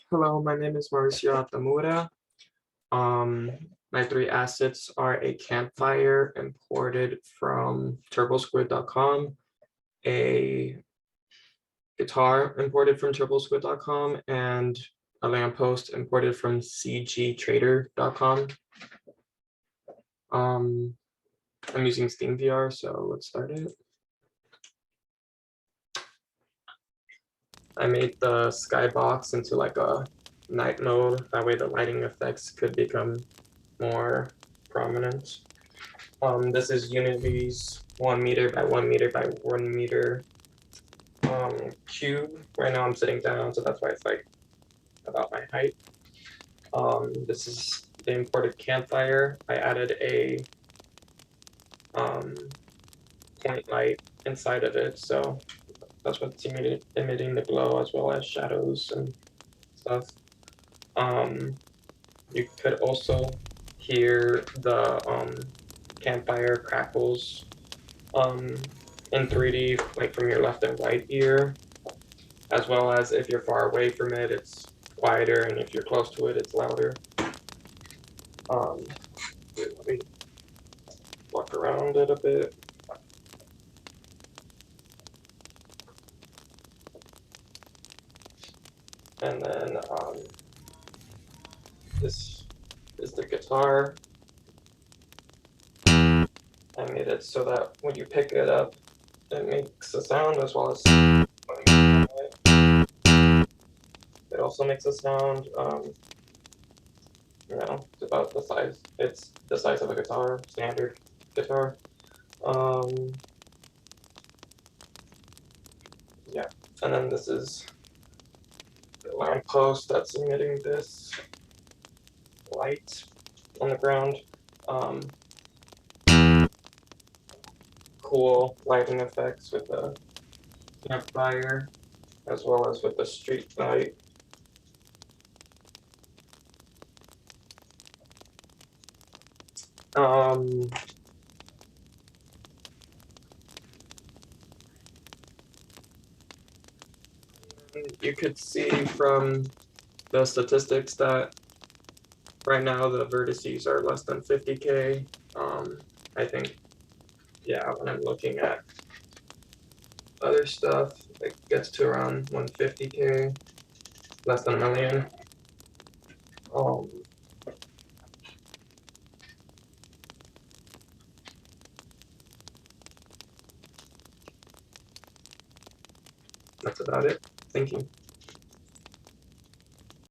Hello, my name is Mauricio Tamura. My three assets are a Campfire imported from turbosquid.com, a guitar imported from turbosquid.com, and a lamppost imported from cgtrader.com. I'm using SteamVR, so let's start it. I made the skybox into like a night mode. That way the lighting effects could become more prominent. This is Unity's 1 meter by 1 meter by 1 meter cube. Right now I'm sitting down, so that's why it's like about my height. This is the imported Campfire. I added a point light inside of it, so that's what's emitting the glow, as well as shadows and stuff. You could also hear the Campfire crackles in 3D, like from your left and right ear, as well as if you're far away from it, it's quieter, and if you're close to it, it's louder. Let me walk around it a bit. And then this is the guitar. I made it so that when you pick it up, it makes a sound, as well as it also makes a sound. It's about the size. It's the size of a guitar, standard guitar. Yeah, and then this is the lamppost that's emitting this light on the ground. Cool lighting effects with the campfire, as well as with the street light. You could see from the statistics that right now the vertices are less than 50K. I think, yeah, when I'm looking at other stuff, it gets to around 150K, less than a million. That's about it. Thank you.